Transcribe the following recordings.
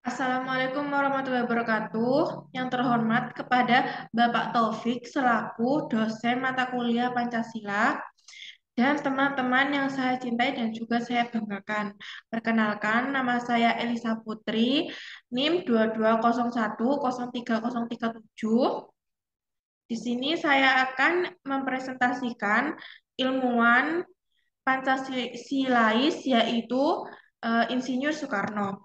Assalamualaikum warahmatullahi wabarakatuh. Yang terhormat kepada Bapak Taufik selaku dosen mata kuliah Pancasila dan teman-teman yang saya cintai dan juga saya banggakan. Perkenalkan, nama saya Elisa Putri, NIM 2201030337. Di sini saya akan mempresentasikan ilmuwan Pancasilais yaitu Insinyur Soekarno.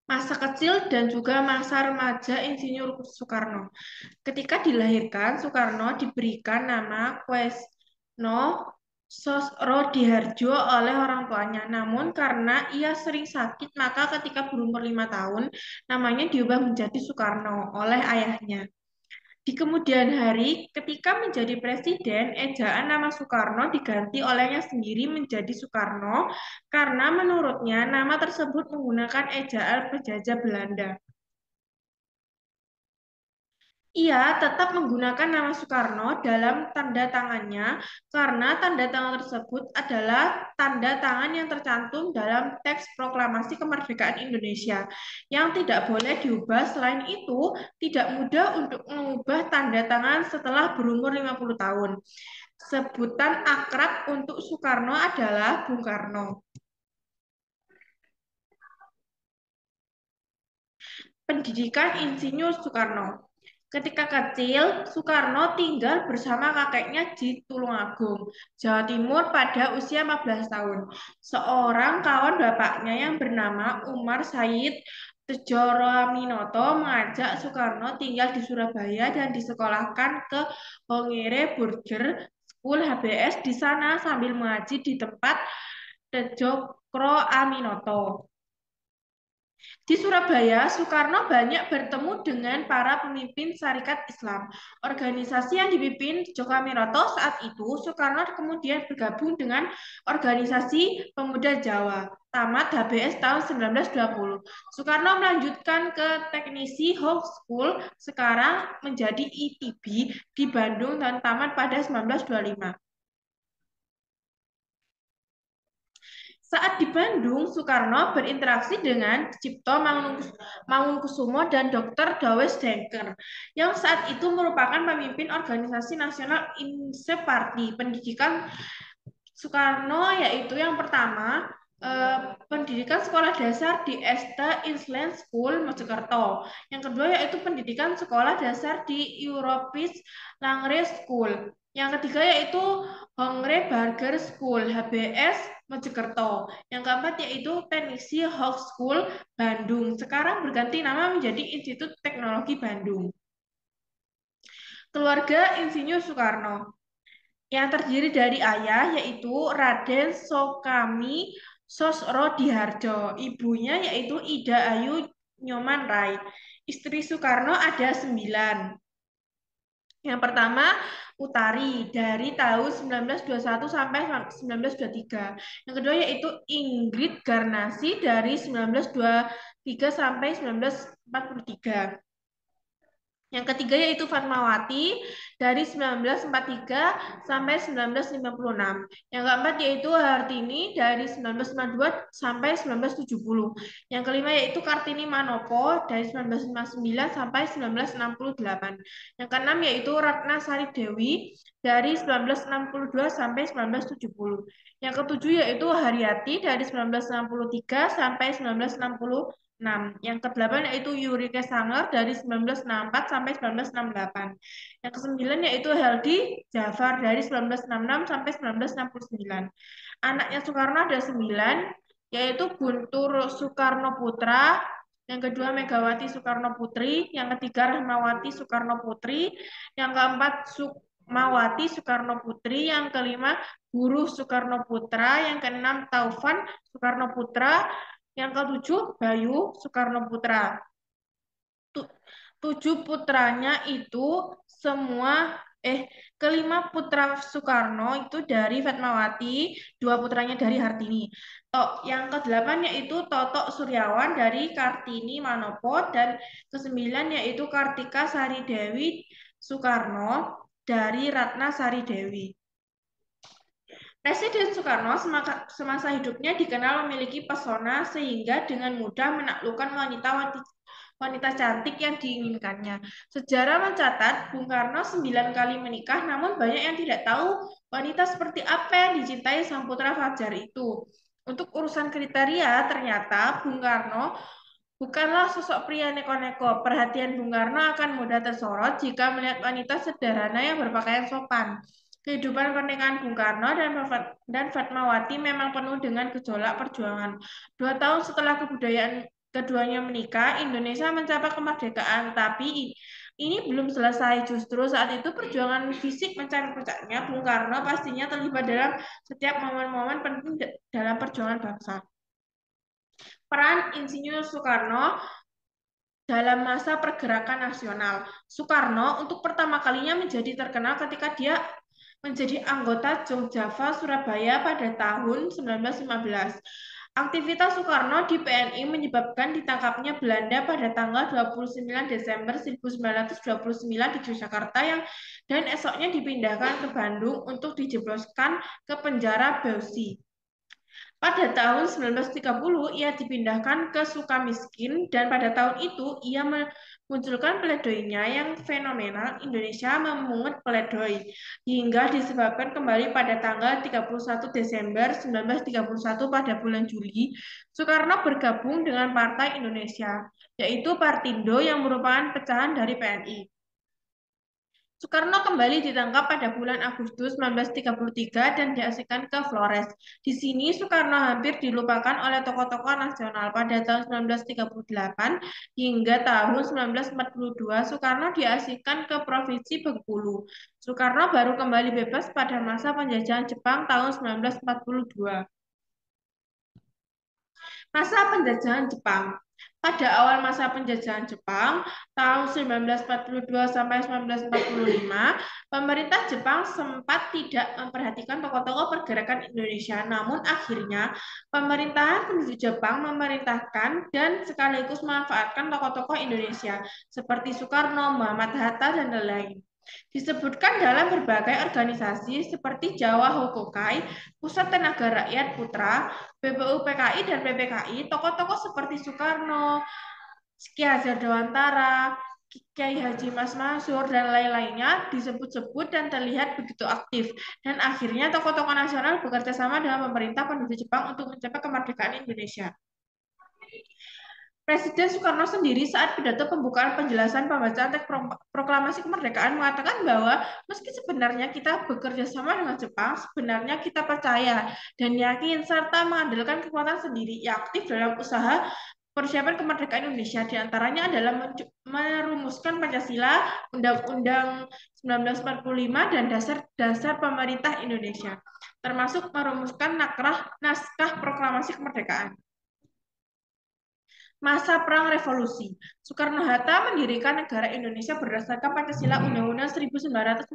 Masa kecil dan juga masa remaja Insinyur Soekarno. Ketika dilahirkan, Soekarno diberikan nama Kwesno Sosrodihardjo oleh orang tuanya. Namun karena ia sering sakit, maka ketika berumur 5 tahun, namanya diubah menjadi Soekarno oleh ayahnya. Di kemudian hari, ketika menjadi presiden, ejaan nama Soekarno diganti olehnya sendiri menjadi Soekarno karena menurutnya nama tersebut menggunakan ejaan penjajah Belanda. Ia tetap menggunakan nama Soekarno dalam tanda tangannya karena tanda tangan tersebut adalah tanda tangan yang tercantum dalam teks proklamasi kemerdekaan Indonesia yang tidak boleh diubah. Selain itu, tidak mudah untuk mengubah tanda tangan setelah berumur 50 tahun. Sebutan akrab untuk Soekarno adalah Bung Karno. Pendidikan Insinyur Soekarno. Ketika kecil, Soekarno tinggal bersama kakeknya di Tulungagung, Jawa Timur pada usia 14 tahun. Seorang kawan bapaknya yang bernama Umar Said Tejoraminoto mengajak Soekarno tinggal di Surabaya dan disekolahkan ke Hongere Burger School HBS di sana sambil mengaji di tempat Tejokro Aminoto. Di Surabaya, Soekarno banyak bertemu dengan para pemimpin Syarikat Islam. Organisasi yang dipimpin DjokoAmiroto saat itu, Soekarno kemudian bergabung dengan Organisasi Pemuda Jawa, tamat HBS tahun 1920. Soekarno melanjutkan ke Teknisi High School, sekarang menjadi ITB di Bandung dan tamat pada 1925. Saat di Bandung, Soekarno berinteraksi dengan Cipto Mangunkusumo dan Dr. Dawes Dengker, yang saat itu merupakan pemimpin organisasi nasional Inseparti. Pendidikan Soekarno yaitu yang pertama, pendidikan sekolah dasar di ST Island School Mojokerto. Yang kedua yaitu pendidikan sekolah dasar di Europis Langre School. Yang ketiga yaitu Hongre Burger School HBS Mojokerto. Yang keempat yaitu Teknisi High School Bandung. Sekarang berganti nama menjadi Institut Teknologi Bandung. Keluarga Insinyur Soekarno yang terdiri dari ayah yaitu Raden Sokami Sosrodihardjo, ibunya yaitu Ida Ayu Nyoman Rai. Istri Soekarno ada 9. Yang pertama, Utari dari tahun 1921 sampai 1923. Yang kedua yaitu Ingrid Garnasi dari 1923 sampai 1943. Yang ketiga yaitu Fatmawati dari 1943 sampai 1956. Yang keempat yaitu Hartini dari 1952 sampai 1970. Yang kelima yaitu Kartini Manopo dari 1959 sampai 1968. Yang keenam yaitu Ratna Sari Dewi dari 1962 sampai 1970. Yang ketujuh yaitu Haryati dari 1963 sampai 1966. Yang kedelapan yaitu Yurike Sanger dari 1964 sampai 1968. Yang kesembilan yaitu Heldi Jafar dari 1966 sampai 1969. Anaknya Soekarno ada 9, yaitu Guntur Soekarno Putra, yang kedua Megawati Soekarno Putri, yang ketiga Rahmawati Soekarno Putri, yang keempat Sukmawati Soekarno Putri, yang kelima Guru Soekarno Putra, yang keenam Taufan Soekarno Putra, yang ketujuh Bayu Soekarno Putra. 7 putranya itu semua kelima putra Soekarno itu dari Fatmawati, 2 putranya dari Hartini. Yang ke-8 yaitu Totok Suryawan dari Kartini Manopo, dan ke-9 yaitu Kartika Sari Dewi Soekarno dari Ratna Sari Dewi. Presiden Soekarno semasa hidupnya dikenal memiliki pesona sehingga dengan mudah menaklukkan wanita cantik yang diinginkannya. Sejarah mencatat Bung Karno 9 kali menikah, namun banyak yang tidak tahu wanita seperti apa yang dicintai sang putra Fajar itu. Untuk urusan kriteria, ternyata Bung Karno bukanlah sosok pria neko-neko. Perhatian Bung Karno akan mudah tersorot jika melihat wanita sederhana yang berpakaian sopan. Kehidupan pernikahan Bung Karno dan Fatmawati memang penuh dengan gejolak perjuangan. 2 tahun setelah kebudayaan keduanya menikah, Indonesia mencapai kemerdekaan. Tapi ini belum selesai. Justru saat itu perjuangan fisik mencari puncaknya. Bung Karno pastinya terlibat dalam setiap momen-momen penting dalam perjuangan bangsa. Peran Insinyur Soekarno dalam masa pergerakan nasional. Soekarno untuk pertama kalinya menjadi terkenal ketika dia menjadi anggota Jogjava Surabaya pada tahun 1915. Aktivitas Soekarno di PNI menyebabkan ditangkapnya Belanda pada tanggal 29 Desember 1929 di Yogyakarta dan esoknya dipindahkan ke Bandung untuk dijebloskan ke penjara Bausi. Pada tahun 1930, ia dipindahkan ke Sukamiskin, dan pada tahun itu ia memunculkan pledoinya yang fenomenal, Indonesia memungut pledoi, hingga disebabkan kembali pada tanggal 31 Desember 1931 pada bulan Juli, Soekarno bergabung dengan Partai Indonesia, yaitu Partindo yang merupakan pecahan dari PNI. Soekarno kembali ditangkap pada bulan Agustus 1933 dan diasingkan ke Flores. Di sini Soekarno hampir dilupakan oleh tokoh-tokoh nasional. Pada tahun 1938 hingga tahun 1942 Soekarno diasingkan ke Provinsi Bengkulu. Soekarno baru kembali bebas pada masa penjajahan Jepang tahun 1942. Masa penjajahan Jepang. Pada awal masa penjajahan Jepang, tahun 1942 sampai 1945, pemerintah Jepang sempat tidak memperhatikan tokoh-tokoh pergerakan Indonesia. Namun akhirnya, pemerintahan penduduk Jepang memerintahkan dan sekaligus memanfaatkan tokoh-tokoh Indonesia seperti Soekarno, Muhammad Hatta, dan lain-lain. Disebutkan dalam berbagai organisasi seperti Jawa Hokokai, Pusat Tenaga Rakyat Putra, BPU-PKI, dan PPKI, tokoh-tokoh seperti Soekarno, Ki Hajar Dewantara, Kiai Haji Mas Mansur, dan lain-lainnya disebut-sebut dan terlihat begitu aktif. Dan akhirnya tokoh-tokoh nasional bekerja sama dengan pemerintah penduduk Jepang untuk mencapai kemerdekaan Indonesia. Presiden Soekarno sendiri saat pidato pembukaan penjelasan pembacaan teks proklamasi kemerdekaan mengatakan bahwa meski sebenarnya kita bekerja sama dengan Jepang, sebenarnya kita percaya dan yakin serta mengandalkan kekuatan sendiri yang aktif dalam usaha persiapan kemerdekaan Indonesia. Di antaranya adalah merumuskan Pancasila, Undang-Undang 1945, dan dasar-dasar pemerintah Indonesia, termasuk merumuskan naskah proklamasi kemerdekaan. Masa Perang Revolusi, Soekarno-Hatta mendirikan negara Indonesia berdasarkan Pancasila Undang-Undang 1945.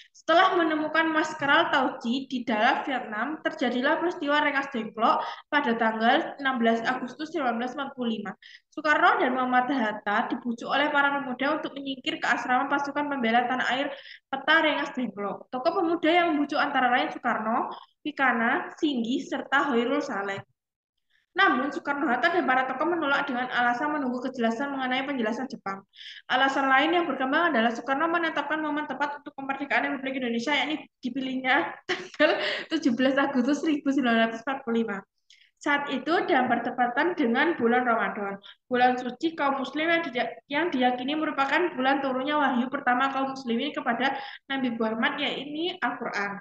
Setelah menemukan Maskral Tauci di Dalat, Vietnam, terjadilah peristiwa Rengas Dengklok pada tanggal 16 Agustus 1945. Soekarno dan Muhammad Hatta dibujuk oleh para pemuda untuk menyingkir ke asrama pasukan pembela tanah air Peta Rengas Dengklok. Tokoh pemuda yang membujuk antara lain Soekarno, Pikana, Singgi, serta Hoirul Saleh. Namun, Soekarno-Hatta dan para tokoh menolak dengan alasan menunggu kejelasan mengenai penjelasan Jepang. Alasan lain yang berkembang adalah Soekarno menetapkan momen tepat untuk kemerdekaan Republik Indonesia, yakni dipilihnya tanggal 17 Agustus 1945. Saat itu dan bertepatan dengan bulan Ramadan, bulan suci kaum muslim yang diyakini merupakan bulan turunnya wahyu pertama kaum muslimin kepada Nabi Muhammad, yaitu Al-Quran.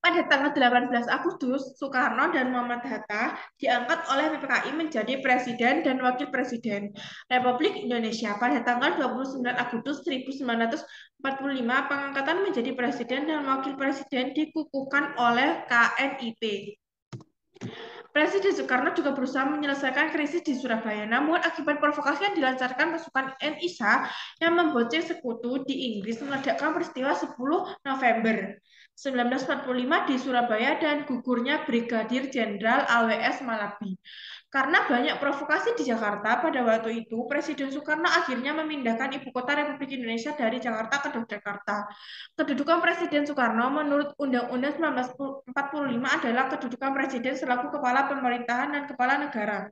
Pada tanggal 18 Agustus, Soekarno dan Muhammad Hatta diangkat oleh PPKI menjadi Presiden dan Wakil Presiden Republik Indonesia. Pada tanggal 29 Agustus 1945, pengangkatan menjadi Presiden dan Wakil Presiden dikukuhkan oleh KNIP. Presiden Soekarno juga berusaha menyelesaikan krisis di Surabaya, namun akibat provokasi yang dilancarkan pasukan NISA yang membonceng sekutu di Inggris meledakkan peristiwa 10 November. 1945 di Surabaya dan gugurnya Brigadir Jenderal AWS Malabi. Karena banyak provokasi di Jakarta pada waktu itu, Presiden Soekarno akhirnya memindahkan ibu kota Republik Indonesia dari Jakarta ke Yogyakarta. Kedudukan Presiden Soekarno menurut Undang-Undang 1945 adalah kedudukan Presiden selaku Kepala Pemerintahan dan Kepala Negara.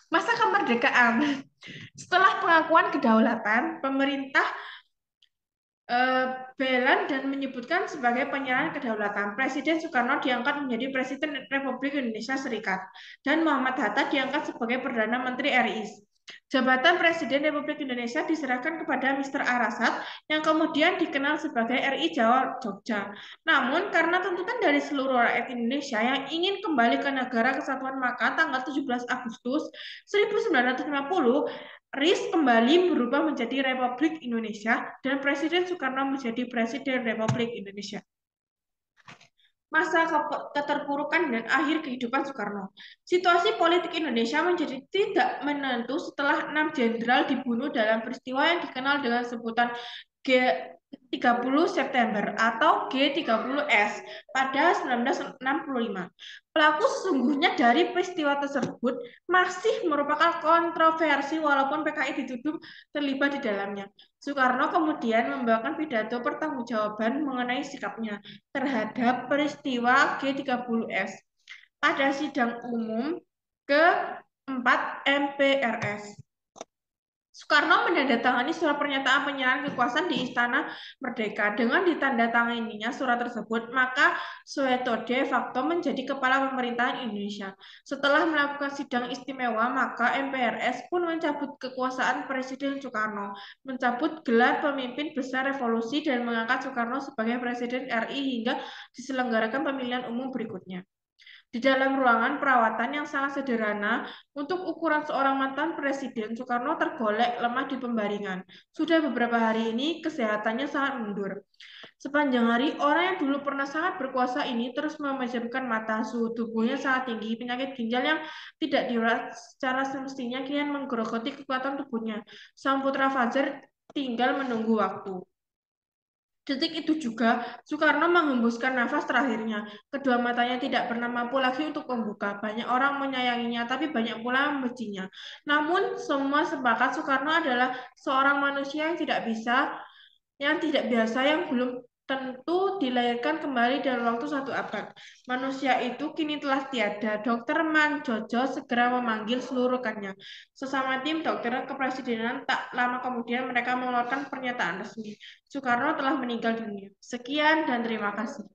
Masa kemerdekaan. Setelah pengakuan kedaulatan, pemerintah Belan dan menyebutkan sebagai penyerahan kedaulatan. Presiden Soekarno diangkat menjadi Presiden Republik Indonesia Serikat dan Muhammad Hatta diangkat sebagai Perdana Menteri RI. Jabatan Presiden Republik Indonesia diserahkan kepada Mr. Arasat yang kemudian dikenal sebagai RI Jawa Jogja. Namun karena tuntutan dari seluruh rakyat Indonesia yang ingin kembali ke negara kesatuan maka tanggal 17 Agustus 1950 RIS kembali berubah menjadi Republik Indonesia dan Presiden Soekarno menjadi Presiden Republik Indonesia. Masa keterpurukan dan akhir kehidupan Soekarno. Situasi politik Indonesia menjadi tidak menentu setelah 6 jenderal dibunuh dalam peristiwa yang dikenal dengan sebutan G30 September atau G30S pada 1965. Pelaku sesungguhnya dari peristiwa tersebut masih merupakan kontroversi walaupun PKI dituduh terlibat di dalamnya. Soekarno kemudian membawakan pidato pertanggungjawaban mengenai sikapnya terhadap peristiwa G30S pada sidang umum ke-4 MPRS. Soekarno menandatangani surat pernyataan penyerahan kekuasaan di Istana Merdeka. Dengan ditandatanganinya surat tersebut, maka Soeharto de facto menjadi kepala pemerintahan Indonesia. Setelah melakukan sidang istimewa, maka MPRS pun mencabut kekuasaan Presiden Soekarno, mencabut gelar pemimpin besar revolusi dan mengangkat Soekarno sebagai Presiden RI hingga diselenggarakan pemilihan umum berikutnya. Di dalam ruangan perawatan yang sangat sederhana, untuk ukuran seorang mantan presiden, Soekarno tergolek lemah di pembaringan. Sudah beberapa hari ini, kesehatannya sangat mundur. Sepanjang hari, orang yang dulu pernah sangat berkuasa ini terus memejamkan mata. Suhu tubuhnya sangat tinggi, penyakit ginjal yang tidak dirawat secara semestinya kian menggerogoti kekuatan tubuhnya. Sang putra Fajar tinggal menunggu waktu. Detik itu juga, Soekarno menghembuskan nafas terakhirnya. Kedua matanya tidak pernah mampu lagi untuk membuka. Banyak orang menyayanginya, tapi banyak pula membencinya. Namun, semua sepakat Soekarno adalah seorang manusia yang tidak biasa, yang belum tentu dilahirkan kembali dalam waktu 1 abad. Manusia itu kini telah tiada. Dokter Manjojo segera memanggil seluruh rekannya. Sesama tim dokter kepresidenan, tak lama kemudian mereka mengeluarkan pernyataan resmi. Soekarno telah meninggal dunia. Sekian dan terima kasih.